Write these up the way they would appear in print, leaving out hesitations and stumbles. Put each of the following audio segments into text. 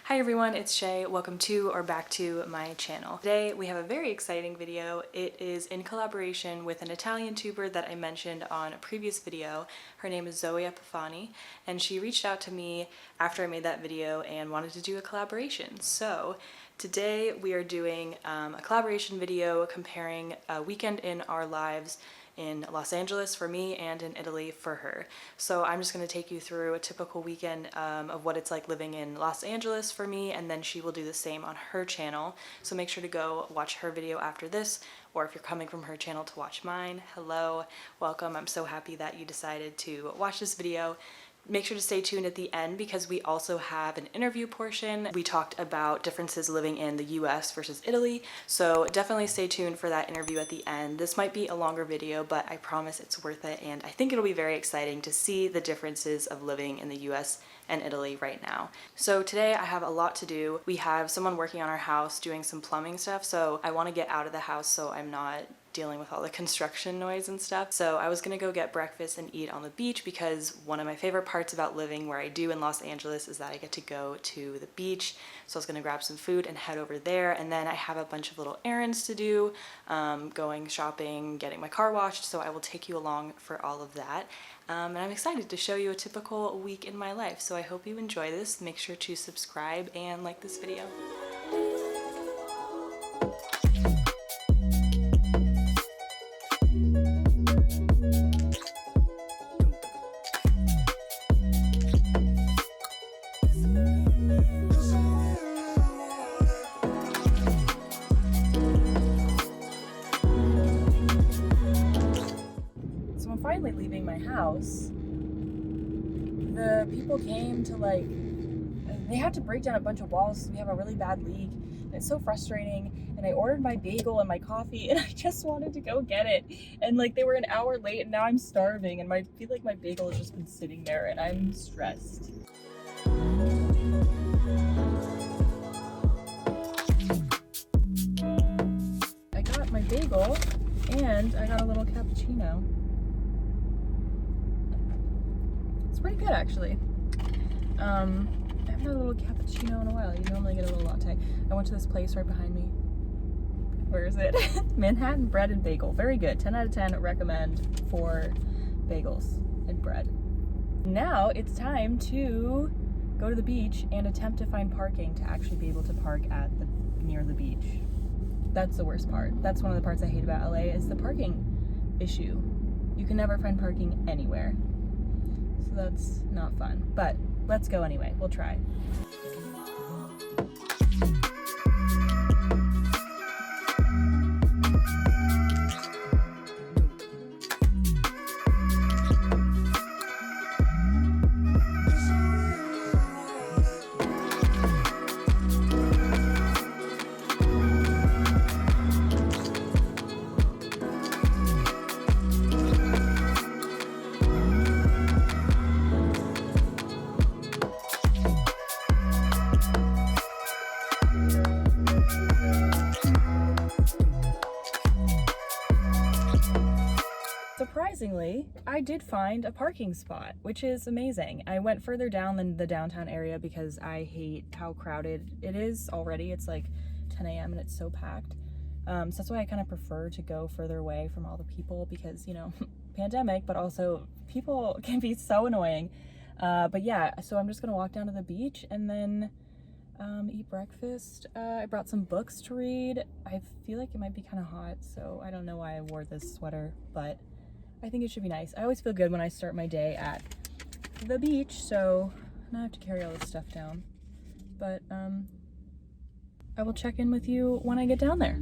Hi everyone, it's Shea. Welcome to or back to my channel. Today we have a very exciting video. It is in collaboration with an Italian tuber that I mentioned on a previous video. Her name is Zoe Epifani, and she reached out to me after I made that video and wanted to do a collaboration. So today we are doing a collaboration video comparing a weekend in our lives in Los Angeles for me and in Italy for her. So I'm just going to take you through a typical weekend of what it's like living in Los Angeles for me, and then she will do the same on her channel. So make sure to go watch her video after this, or if you're coming from her channel to watch mine, hello, welcome. I'm so happy that you decided to watch this video. Make sure to stay tuned at the end because we also have an interview portion. We talked about differences living in the US versus Italy, so definitely stay tuned for that interview at the end. This might be a longer video, but I promise it's worth it, and I think it'll be very exciting to see the differences of living in the US and Italy right now. So today I have a lot to do. We have someone working on our house doing some plumbing stuff, so I want to get out of the house so I'm not dealing with all the construction noise and stuff. So I was gonna go get breakfast and eat on the beach because one of my favorite parts about living where I do in Los Angeles is that I get to go to the beach. So I was gonna grab some food and head over there, and then I have a bunch of little errands to do, going shopping, getting my car washed, so I will take you along for all of that. And I'm excited to show you a typical week in my life. So I hope you enjoy this. Make sure to subscribe and like this video. Finally leaving my house. The people came to they had to break down a bunch of walls because we have a really bad leak, and it's so frustrating. And I ordered my bagel and my coffee, and I just wanted to go get it, and they were an hour late, and now I'm starving, and I feel like my bagel has just been sitting there, and I'm stressed. I got my bagel and I got a little cappuccino. Pretty good, actually. I haven't had a little cappuccino in a while. You normally get a little latte. I went to this place right behind me. Where is it? Manhattan Bread and Bagel. Very good. 10 out of 10 recommend for bagels and bread. Now it's time to go to the beach and attempt to find parking to actually be able to park at near the beach. That's the worst part. That's one of the parts I hate about LA is the parking issue. You can never find parking anywhere. So that's not fun, but let's go anyway. We'll try. Surprisingly, I did find a parking spot, which is amazing. I went further down than the downtown area because I hate how crowded it is already. It's like 10 a.m. and it's so packed. So that's why I kind of prefer to go further away from all the people because, you know, pandemic, but also people can be so annoying. But yeah, so I'm just gonna walk down to the beach and then eat breakfast. I brought some books to read. I feel like it might be kind of hot, so I don't know why I wore this sweater, but I think it should be nice. I always feel good when I start my day at the beach, so now I have to carry all this stuff down. But I will check in with you when I get down there.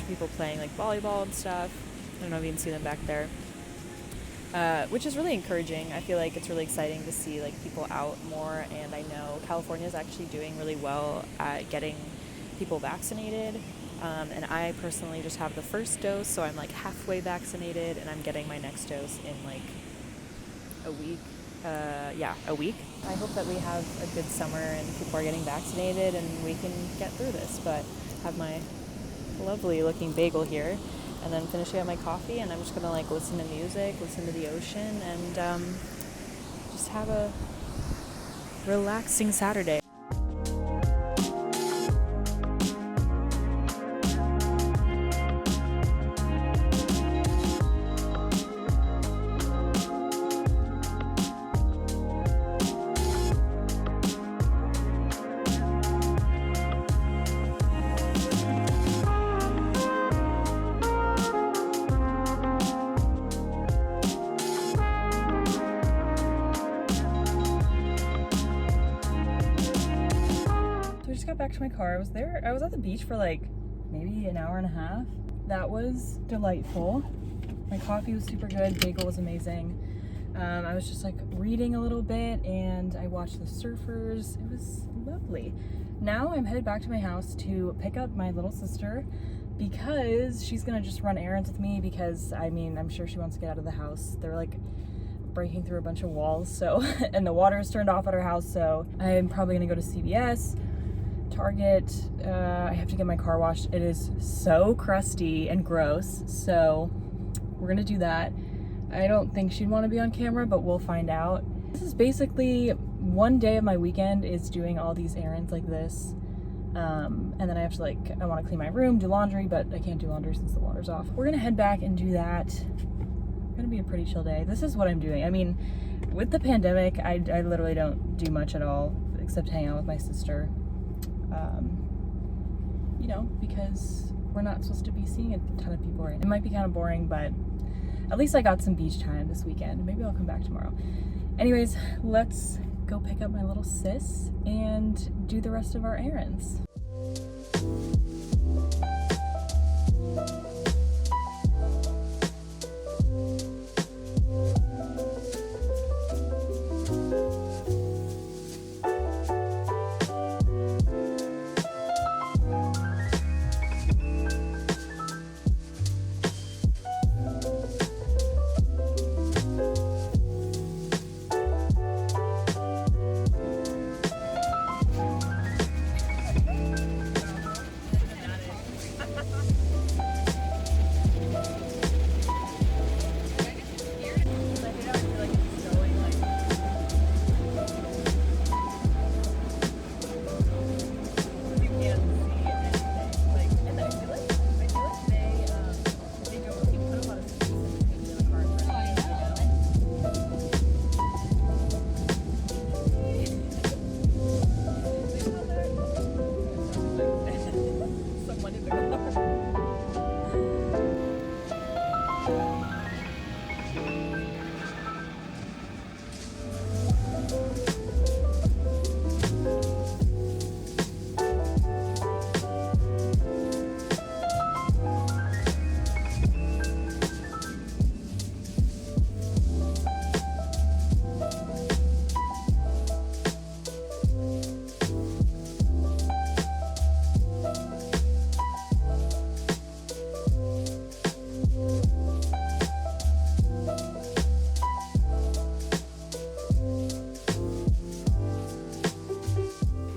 People playing volleyball and stuff. I don't know if you can see them back there, which is really encouraging. I feel like it's really exciting to see people out more, and I know California is actually doing really well at getting people vaccinated. And I personally just have the first dose, so I'm like halfway vaccinated, and I'm getting my next dose in like a week. yeah, a week. I hope that we have a good summer and people are getting vaccinated and we can get through this, but have my lovely looking bagel here and then finishing up my coffee, and I'm just gonna like listen to music, listen to the ocean, and just have a relaxing Saturday. I just got back to my car. I was at the beach for like maybe an hour and a half. That was delightful. My coffee was super good, bagel was amazing. I was just like reading a little bit and I watched the surfers. It was lovely. Now I'm headed back to my house to pick up my little sister because she's gonna just run errands with me because I mean, I'm sure she wants to get out of the house. They're like breaking through a bunch of walls, so and the water is turned off at our house, so I'm probably gonna go to CVS, Target. I have to get my car washed. It is so crusty and gross, so we're gonna do that. I don't think she'd want to be on camera, but we'll find out. This is basically one day of my weekend is doing all these errands like this. And then I have to I want to clean my room, do laundry, but I can't do laundry since the water's off. We're gonna head back and do that. It's gonna be a pretty chill day. This is what I'm doing. I mean, with the pandemic, I literally don't do much at all except hang out with my sister. You know, because we're not supposed to be seeing a ton of people right now. It might be kind of boring, but at least I got some beach time this weekend. Maybe I'll come back tomorrow. Anyways, let's go pick up my little sis and do the rest of our errands.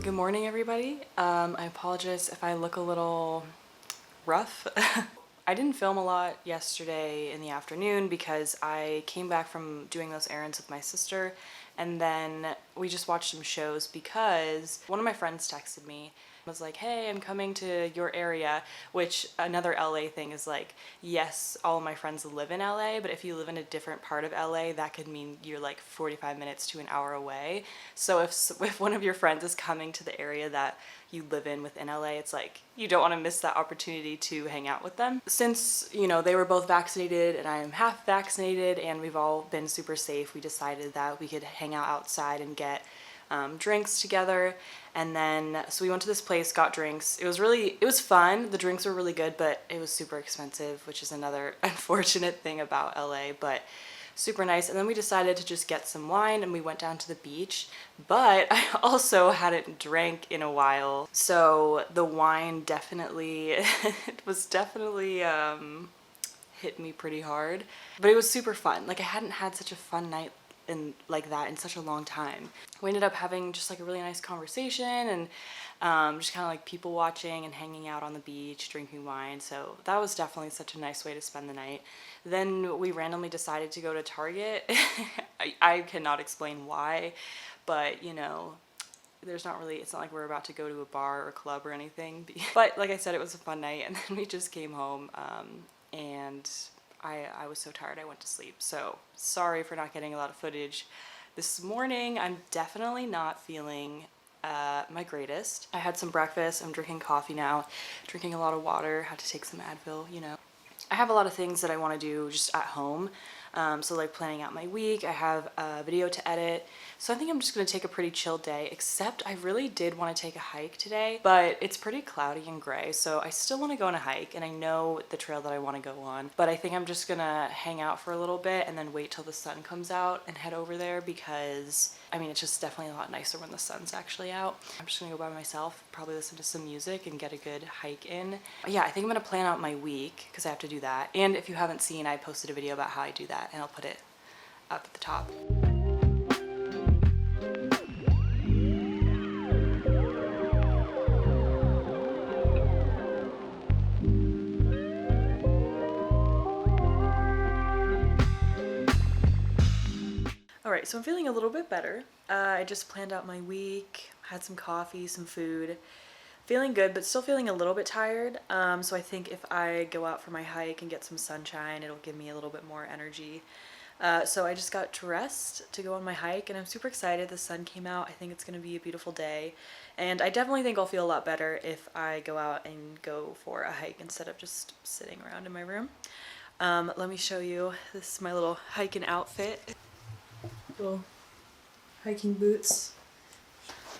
Good morning, everybody. I apologize if I look a little rough. I didn't film a lot yesterday in the afternoon because I came back from doing those errands with my sister, and then we just watched some shows because one of my friends texted me, was like, hey, I'm coming to your area, which another LA thing is like, yes, all of my friends live in LA, but if you live in a different part of LA, that could mean you're like 45 minutes to an hour away. So if one of your friends is coming to the area that you live in within LA, it's like you don't want to miss that opportunity to hang out with them. Since, you know, they were both vaccinated and I am half vaccinated and we've all been super safe, we decided that we could hang out outside and get drinks together. And then so we went to this place, got drinks. It was fun. The drinks were really good, but it was super expensive, which is another unfortunate thing about LA, but super nice. And then we decided to just get some wine and we went down to the beach, but I also hadn't drank in a while, so the wine definitely it was definitely hit me pretty hard, but it was super fun. Like, I hadn't had such a fun night in like that in such a long time. We ended up having just like a really nice conversation and just kind of like people watching and hanging out on the beach, drinking wine. So that was definitely such a nice way to spend the night. Then we randomly decided to go to Target. I cannot explain why, but you know, there's not really, it's not like we're about to go to a bar or a club or anything. But like I said, it was a fun night, and then we just came home and I was so tired I went to sleep. So sorry for not getting a lot of footage. This morning I'm definitely not feeling my greatest. I had some breakfast, I'm drinking coffee now, drinking a lot of water, had to take some Advil, you know. I have a lot of things that I want to do just at home. So like planning out my week, I have a video to edit. So I think I'm just going to take a pretty chill day, except I really did want to take a hike today, but it's pretty cloudy and gray. So I still want to go on a hike, and I know the trail that I want to go on, but I think I'm just going to hang out for a little bit and then wait till the sun comes out and head over there, because I mean, it's just definitely a lot nicer when the sun's actually out. I'm just gonna go by myself, probably listen to some music and get a good hike in. Yeah, I think I'm gonna plan out my week because I have to do that. And if you haven't seen, I posted a video about how I do that, and I'll put it up at the top. Alright, so I'm feeling a little bit better. I just planned out my week, had some coffee, some food. Feeling good, but still feeling a little bit tired. So I think if I go out for my hike and get some sunshine, it'll give me a little bit more energy. So I just got dressed to go on my hike, and I'm super excited. The sun came out. I think it's going to be a beautiful day. And I definitely think I'll feel a lot better if I go out and go for a hike instead of just sitting around in my room. Let me show you. This is my little hiking outfit. Little hiking boots,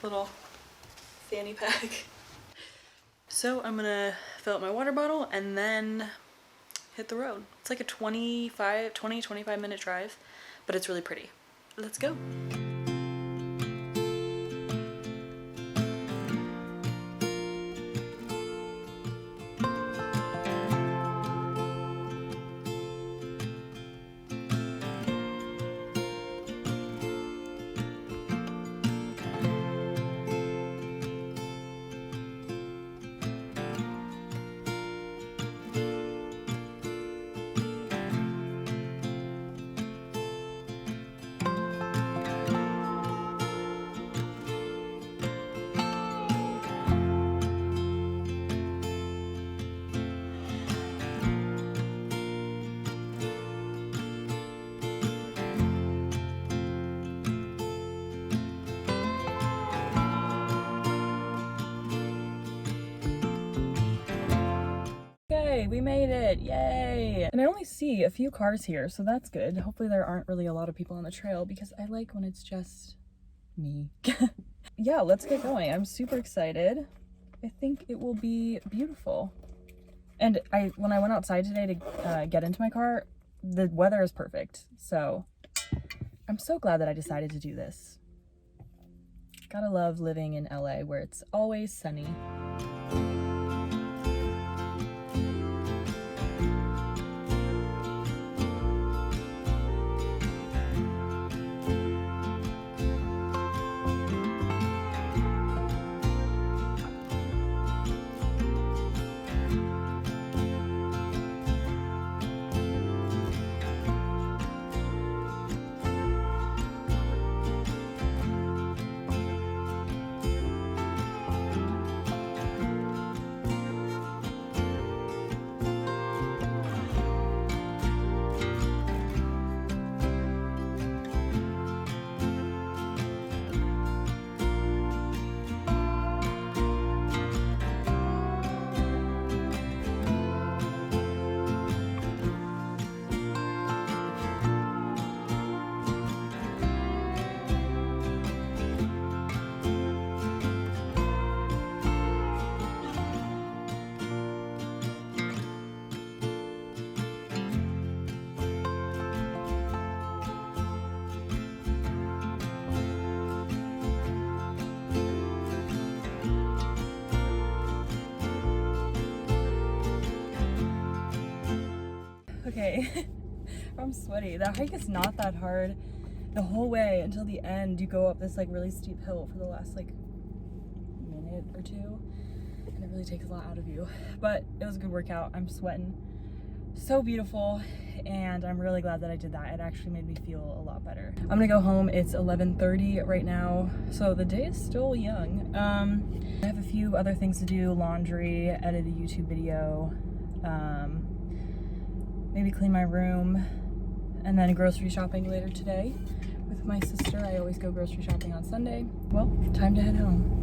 little fanny pack. So I'm gonna fill up my water bottle and then hit the road. It's like a 20-25 minute drive, but it's really pretty. Let's go. We made it, yay! And I only see a few cars here, so that's good. Hopefully there aren't really a lot of people on the trail, because I like when it's just me. Yeah, let's get going. I'm super excited. I think it will be beautiful. And when I went outside today to get into my car, the weather is perfect. So I'm so glad that I decided to do this. Gotta love living in LA where it's always sunny. Okay, I'm sweaty. That hike is not that hard. the whole way until the end, you go up this like really steep hill for the last like minute or two, and it really takes a lot out of you. But it was a good workout. I'm sweating. So beautiful, and I'm really glad that I did that. It actually made me feel a lot better. I'm gonna go home. It's 11:30 right now, so the day is still young. I have a few other things to do: laundry, edit a YouTube video, maybe clean my room, and then grocery shopping later today with my sister. I always go grocery shopping on Sunday. Well, time to head home.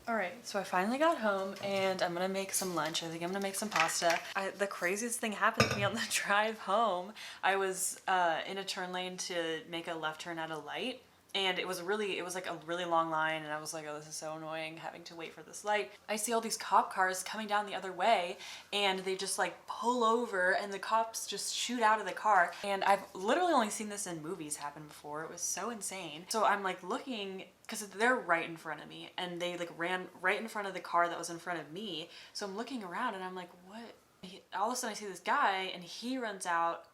Alright, so I finally got home and I'm gonna make some lunch. I think I'm gonna make some pasta. The craziest thing happened to me on the drive home. I was in a turn lane to make a left turn at a light, and it was like a really long line, and I was like, oh, this is so annoying having to wait for this light. I see all these cop cars coming down the other way, and they just like pull over and the cops just shoot out of the car. And I've literally only seen this in movies happen before. It was so insane. So I'm like looking, because they're right in front of me, and they like ran right in front of the car that was in front of me. So I'm looking around and I'm like, what? All of a sudden I see this guy, and he runs out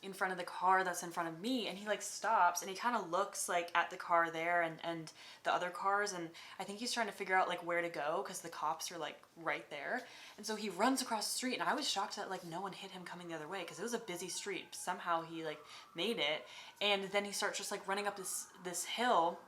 in front of the car that's in front of me, and he like stops, and he kind of looks like at the car there and the other cars, and I think he's trying to figure out like where to go because the cops are like right there. And so he runs across the street, and I was shocked that like no one hit him coming the other way because it was a busy street. Somehow he like made it, and then he starts just like running up this hill.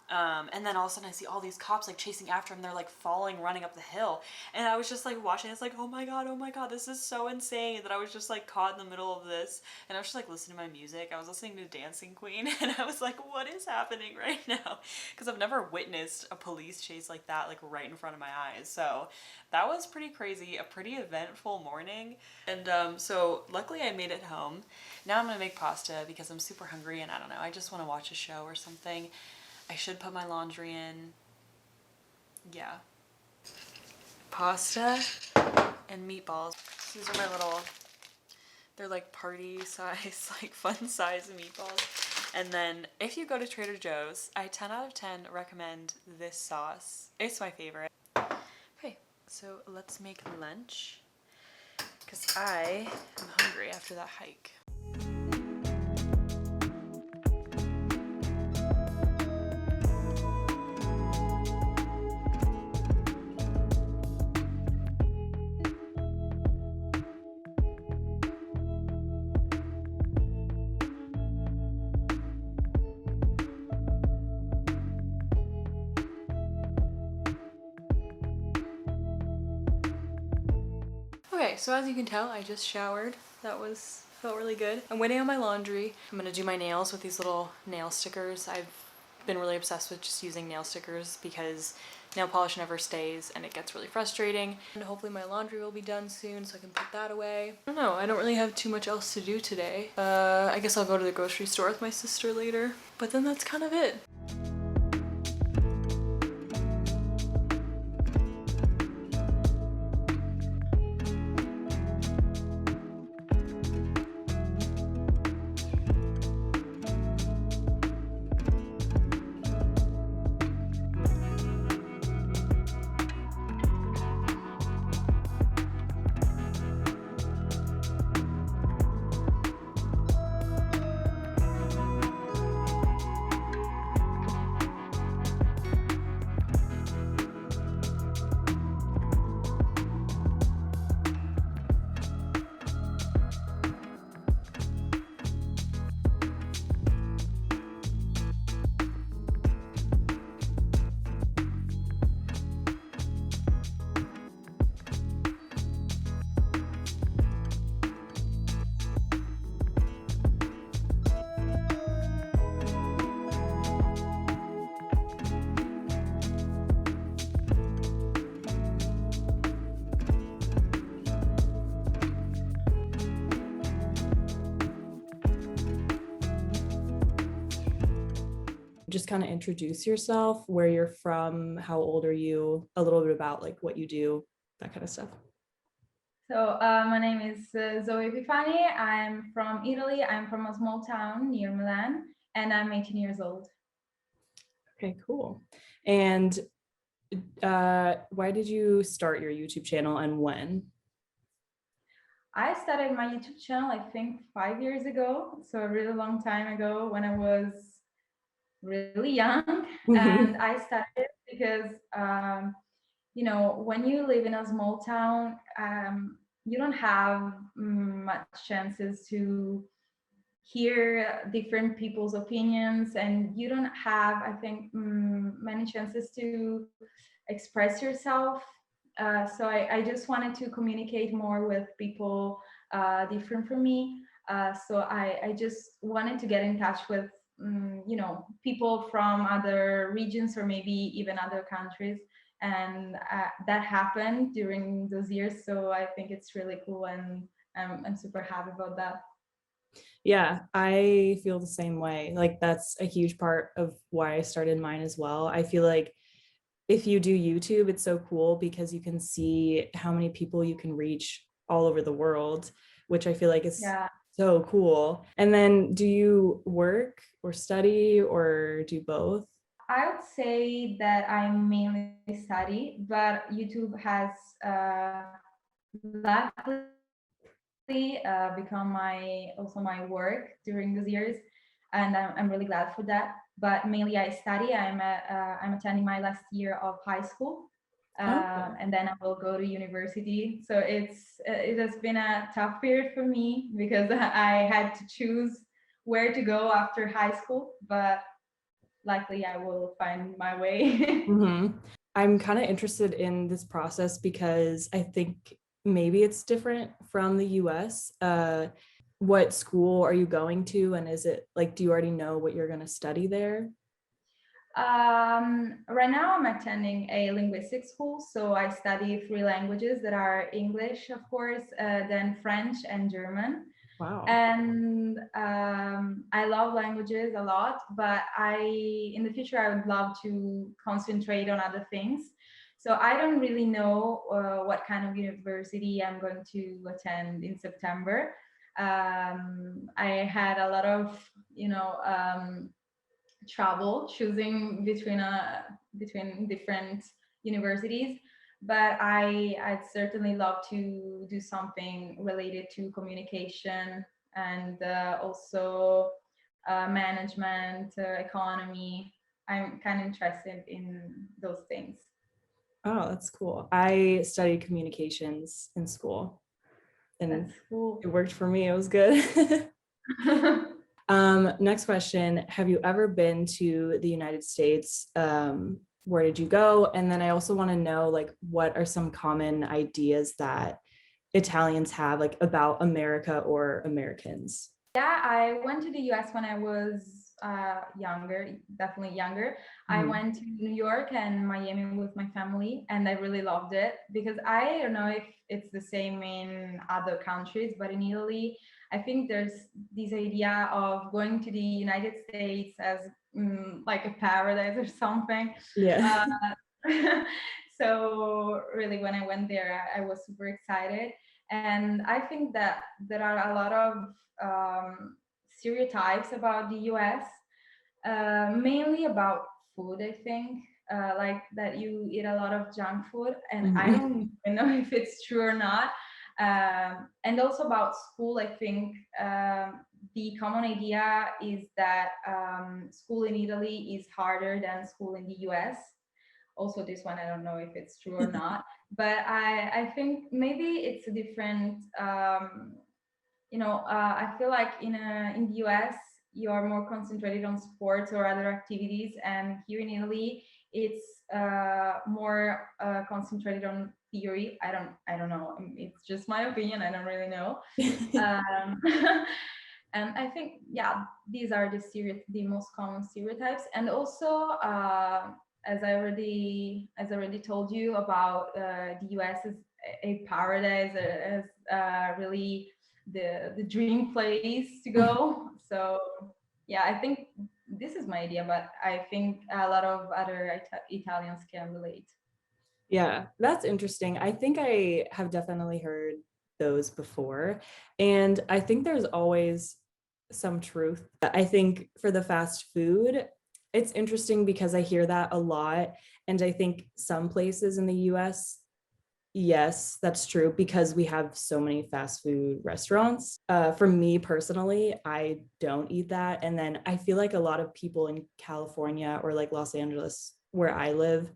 And then all of a sudden I see all these cops like chasing after him. They're like falling, running up the hill. And I was just like watching this like, oh my God, this is so insane that I was just like caught in the middle of this. And I was just like listening to my music. I was listening to Dancing Queen, and I was like, what is happening right now? Because I've never witnessed a police chase like that, like right in front of my eyes. So that was pretty crazy, a pretty eventful morning. And so luckily I made it home. Now I'm gonna make pasta because I'm super hungry, and I don't know, I just want to watch a show or something. I should put my laundry in. Yeah. Pasta and meatballs. These are my little, they're like party size, like fun size meatballs. And then if you go to Trader Joe's, I 10 out of 10 recommend this sauce. It's my favorite. Okay, so let's make lunch because I am hungry after that hike. Okay, so as you can tell, I just showered. Felt really good. I'm waiting on my laundry. I'm gonna do my nails with these little nail stickers. I've been really obsessed with just using nail stickers because nail polish never stays and it gets really frustrating. And hopefully my laundry will be done soon so I can put that away. I don't know, I don't really have too much else to do today. I guess I'll go to the grocery store with my sister later, but then that's kind of it. just kind of introduce yourself, where you're from, how old are you, a little bit about like what you do, that kind of stuff. So my name is Zoe Epifani. I'm from Italy. I'm from a small town near Milan, and I'm 18 years old. Okay, cool. And why did you start your YouTube channel and when? I started my YouTube channel, I think 5 years ago, so a really long time ago when I was really young. And I started because, when you live in a small town, you don't have much chances to hear different people's opinions, and you don't have, I think, many chances to express yourself. So I just wanted to communicate more with people different from me. So I just wanted to get in touch with people from other regions or maybe even other countries, and that happened during those years. So I think it's really cool, and I'm super happy about that. Yeah, I feel the same way. Like that's a huge part of why I started mine as well. I feel like if you do YouTube, it's so cool because you can see how many people you can reach all over the world, which I feel like is Yeah. so cool. And then do you work or study or do both? I would say that I mainly study, but YouTube has luckily become my also my work during these years, and I'm really glad for that. But mainly I study. I'm attending my last year of high school, Okay. and then I will go to university. So it has been a tough period for me because I had to choose where to go after high school, but likely I will find my way. I'm kind of interested in this process because I think maybe it's different from the US. What school are you going to? And is it like, do you already know what you're going to study there? Right now I'm attending a linguistic school, so I study three languages that are English, of course, then French and German. Wow. And I love languages a lot, but in the future I would love to concentrate on other things. So I don't really know what kind of university I'm going to attend in September. I had a lot of, trouble choosing between different universities, but I'd certainly love to do something related to communication and also management, economy. I'm kind of interested in those things. Oh, that's cool. I studied communications in school and That's cool. it worked for me. It was good. Next question. Have you ever been to the United States? Where did you go? And then I also want to know, like, what are some common ideas that Italians have, like, about America or Americans? Yeah, I went to the US when I was younger, definitely younger. I Mhm. went to New York and Miami with my family, and I really loved it because I don't know if it's the same in other countries, but in Italy, I think there's this idea of going to the United States as like a paradise or something. Yeah. Uh, so really, when I went there, I was super excited, and I think that there are a lot of stereotypes about the US, mainly about food, I think. Like that you eat a lot of junk food, and I Mhm. don't even know if it's true or not. And also about school, I think the common idea is that school in Italy is harder than school in the US. Also, this one I don't know if it's true or not, but I think maybe it's a different. I feel like in the US you are more concentrated on sports or other activities, and here in Italy it's more concentrated on theory. I don't know. It's just my opinion. I don't really know. Um, and I think, yeah, these are the most common stereotypes. And also, as I already told you about the US is a paradise, as really the dream place to go. So yeah, I think this is my idea, but I think a lot of other Italians can relate. Yeah, that's interesting. I think I have definitely heard those before. And I think there's always some truth. I think for the fast food, it's interesting because I hear that a lot. And I think some places in the US, yes, that's true because we have so many fast food restaurants. For me personally, I don't eat that. And then I feel like a lot of people in California or like Los Angeles, where I live,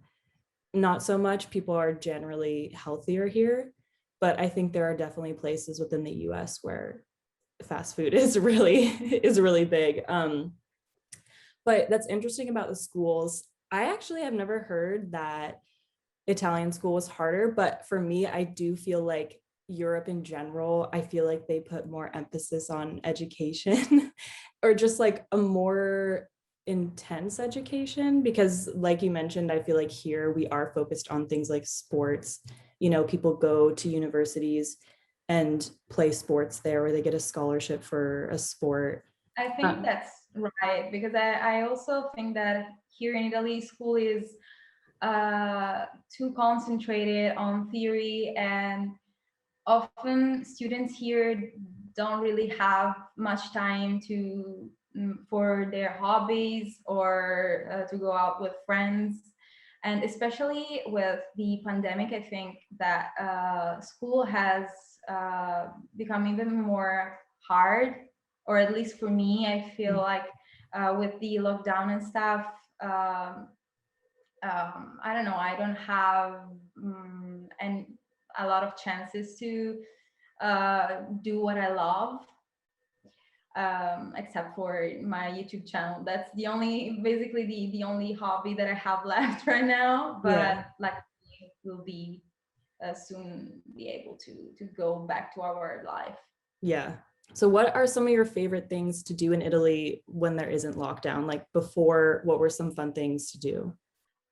not so much. People are generally healthier here, but I think there are definitely places within the US where fast food is really is really big. But that's interesting about the schools. I actually have never heard that Italian school was harder, but for me, I do feel like Europe in general, I feel like they put more emphasis on education or just like a more intense education because like you mentioned, I feel like here we are focused on things like sports. You know, people go to universities and play sports there where they get a scholarship for a sport. I think Um, that's right, because I also think that here in Italy, school is too concentrated on theory, and often students here don't really have much time to for their hobbies or to go out with friends. And especially with the pandemic, I think that school has become even more hard, or at least for me, I feel like with the lockdown and stuff, um, I don't know, I don't have and a lot of chances to do what I love, except for my YouTube channel. That's the only, basically the only hobby that I have left right now. But yeah, like, we'll be soon be able to go back to our life. yeah. So what are some of your favorite things to do in Italy when there isn't lockdown? Like before, what were some fun things to do?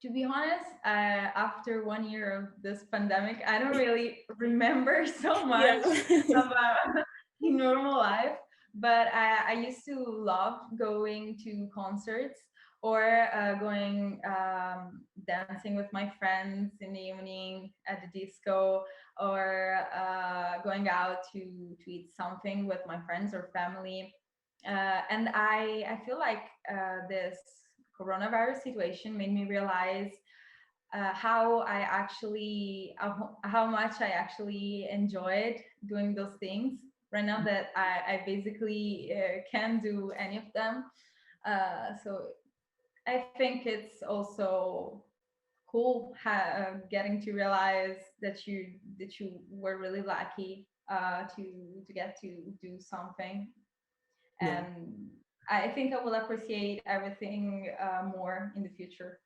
To be honest, after 1 year of this pandemic, I don't really remember so Yeah. much about normal life. But I used to love going to concerts or going dancing with my friends in the evening at the disco, or going out to eat something with my friends or family. And I feel like this coronavirus situation made me realize how I actually how much I actually enjoyed doing those things. Right now that I basically can't do any of them, so I think it's also cool getting to realize that you were really lucky to get to do something. Yeah. And I think I will appreciate everything more in the future.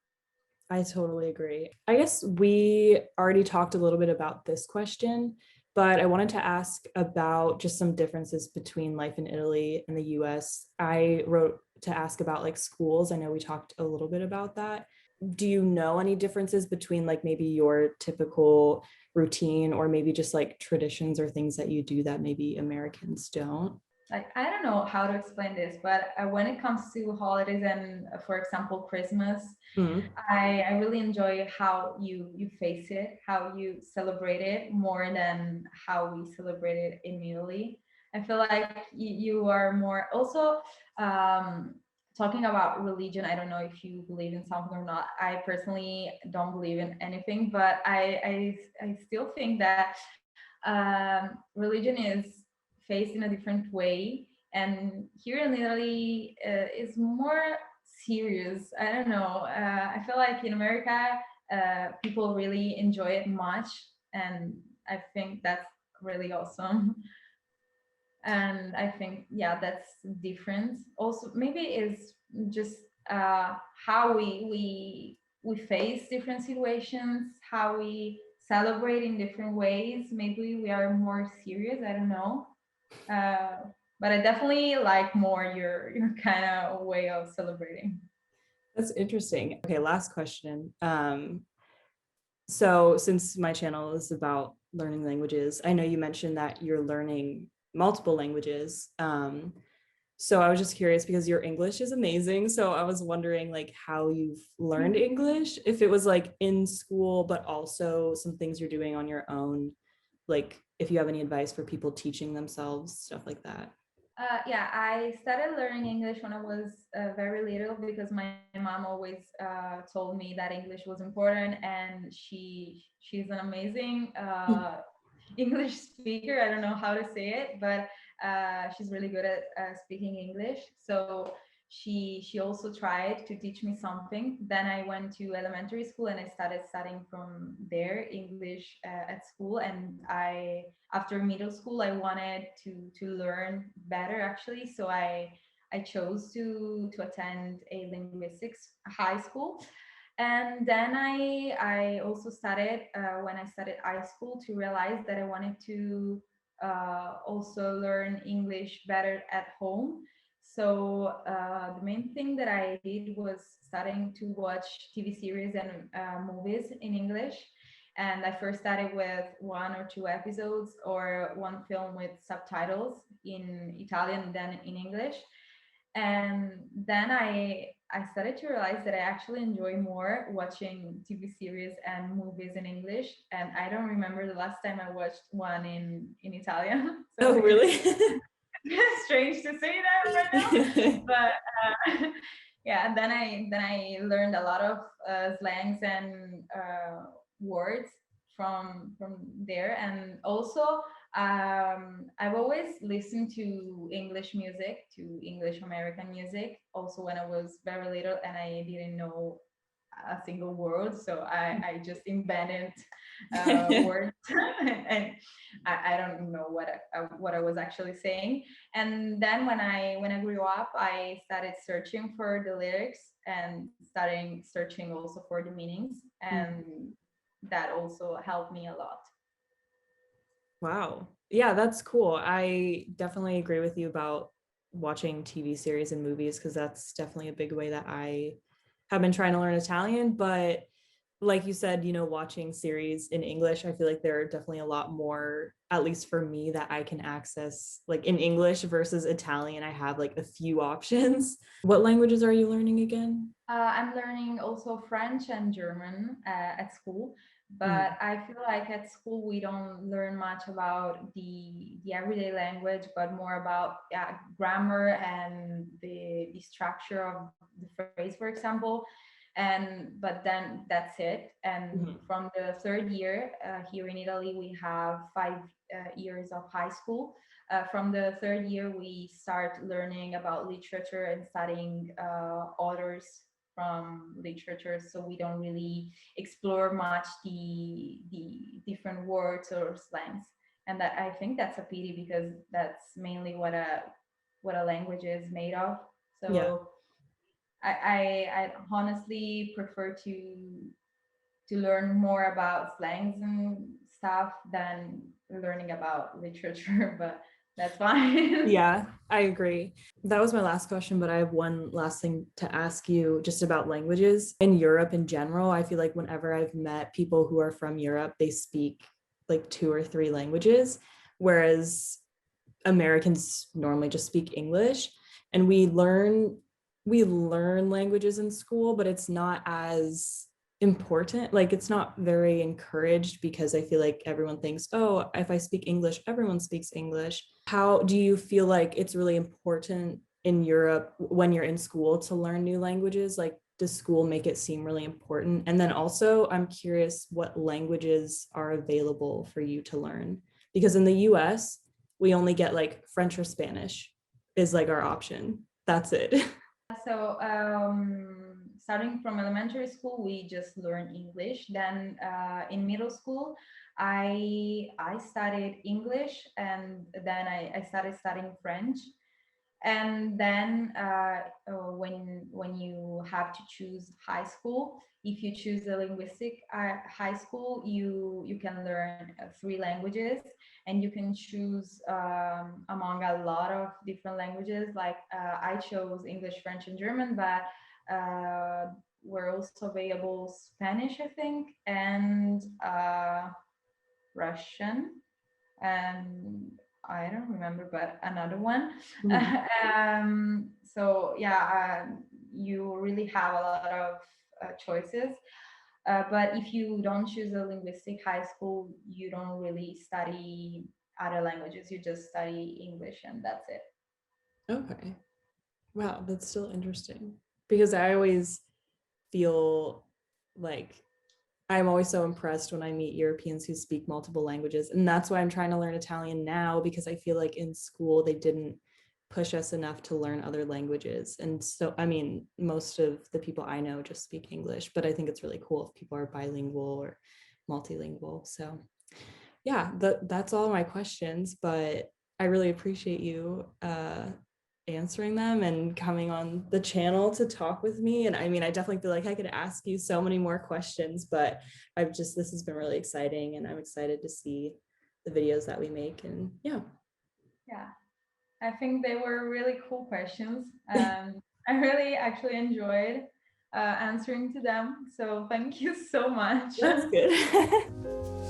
I totally agree. I guess we already talked a little bit about this question, but I wanted to ask about just some differences between life in Italy and the US. I wrote to ask about like schools. I know we talked a little bit about that. Do you know any differences between like maybe your typical routine or maybe just like traditions or things that you do that maybe Americans don't? Like, I don't know how to explain this, but when it comes to holidays and for example Christmas, Mm, I really enjoy how you face it, how you celebrate it more than how we celebrate it in Italy. I feel like you are more also um, talking about religion. I don't know if you believe in something or not. I personally don't believe in anything, but I still think that religion is faced in a different way. And here in Italy is more serious. I don't know. I feel like in America, people really enjoy it much, and I think that's really awesome. And I think, yeah, that's different. Also, maybe it's just how we face different situations, how we celebrate in different ways. Maybe we are more serious. I don't know. Uh, but I definitely like more your kind of way of celebrating. that's interesting. Okay, last question. So since my channel is about learning languages, I know you mentioned that you're learning multiple languages. So I was just curious because your English is amazing. So I was wondering like how you've learned English, if it was like in school, but also some things you're doing on your own, like if you have any advice for people teaching themselves, stuff like that. Yeah, I started learning English when I was very little because my mom always told me that English was important, and she's an amazing English speaker. I don't know how to say it, but she's really good at speaking English. So she also tried to teach me something. Then I went to elementary school and I started studying from there English at school. And I after middle school I wanted to learn better actually. So I chose to attend a linguistics high school. And then I also started when I started high school to realize that I wanted to also learn English better at home. So the main thing that I did was starting to watch TV series and movies in English. And I first started with 1 or 2 episodes or one film with subtitles in Italian, then in English. And then I started to realize that I actually enjoy more watching TV series and movies in English. And I don't remember the last time I watched one in Italian. So Oh, really? it's strange to say that right now, but yeah. And then I learned a lot of slangs and words from there. And also I've always listened to English music, to English American music, also when I was very little and I didn't know a single word. So I just invented words and I don't know what I was actually saying. And then when I grew up, I started searching for the lyrics and starting searching also for the meanings. And that also helped me a lot. Wow. Yeah, that's cool. I definitely agree with you about watching TV series and movies because that's definitely a big way that I have been trying to learn Italian. But like you said, watching series in English, I feel like there are definitely a lot more, at least for me, that I can access like in English versus Italian. I have like a few options. What languages are you learning again? I'm learning also French and German at school, Mm. but I feel like at school we don't learn much about the everyday language, but more about grammar and the structure of the phrase, for example. And but then that's it. And Mhm. from the third year here in Italy, we have 5 years of high school. From the third year, we start learning about literature and studying authors from literature, so we don't really explore much the different words or slangs. And that, I think that's a pity because that's mainly what a language is made of. Yeah. So I honestly prefer to learn more about slangs and stuff than learning about literature, but that's fine. Yeah, I agree. That was my last question, but I have one last thing to ask you just about languages. In Europe in general, I feel like whenever I've met people who are from Europe, they speak like 2 or 3 languages, whereas Americans normally just speak English. And we learn languages in school, but it's not as important. Like it's not very encouraged because I feel like everyone thinks, oh, if I speak English, everyone speaks English. How do you feel like it's really important in Europe when you're in school to learn new languages? Like, does school make it seem really important? And then also, I'm curious what languages are available for you to learn. Because in the US, we only get like French or Spanish is like our option. That's it. So starting from elementary school, we just learn English. Then in middle school, I studied English, and then I started studying French. And then when you have to choose high school, if you choose a linguistic high school, you can learn 3 languages, and you can choose among a lot of different languages. Like I chose English, French, and German, but were also available Spanish, I think, and Russian. And I don't remember, but another one. Mhm. So yeah, you really have a lot of choices. But if you don't choose a linguistic high school, you don't really study other languages. You just study English, and that's it. Okay. Wow, that's still interesting because I always feel like I'm always so impressed when I meet Europeans who speak multiple languages. And that's why I'm trying to learn Italian now, because I feel like in school they didn't push us enough to learn other languages. And so, I mean, most of the people I know just speak English, but I think it's really cool if people are bilingual or multilingual. So, yeah, that's all my questions, but I really appreciate you answering them and coming on the channel to talk with me. And I mean, I definitely feel like I could ask you so many more questions, but this has been really exciting and I'm excited to see the videos that we make. And yeah. Yeah, I think they were really cool questions. I really actually enjoyed answering to them. So thank you so much. That's good.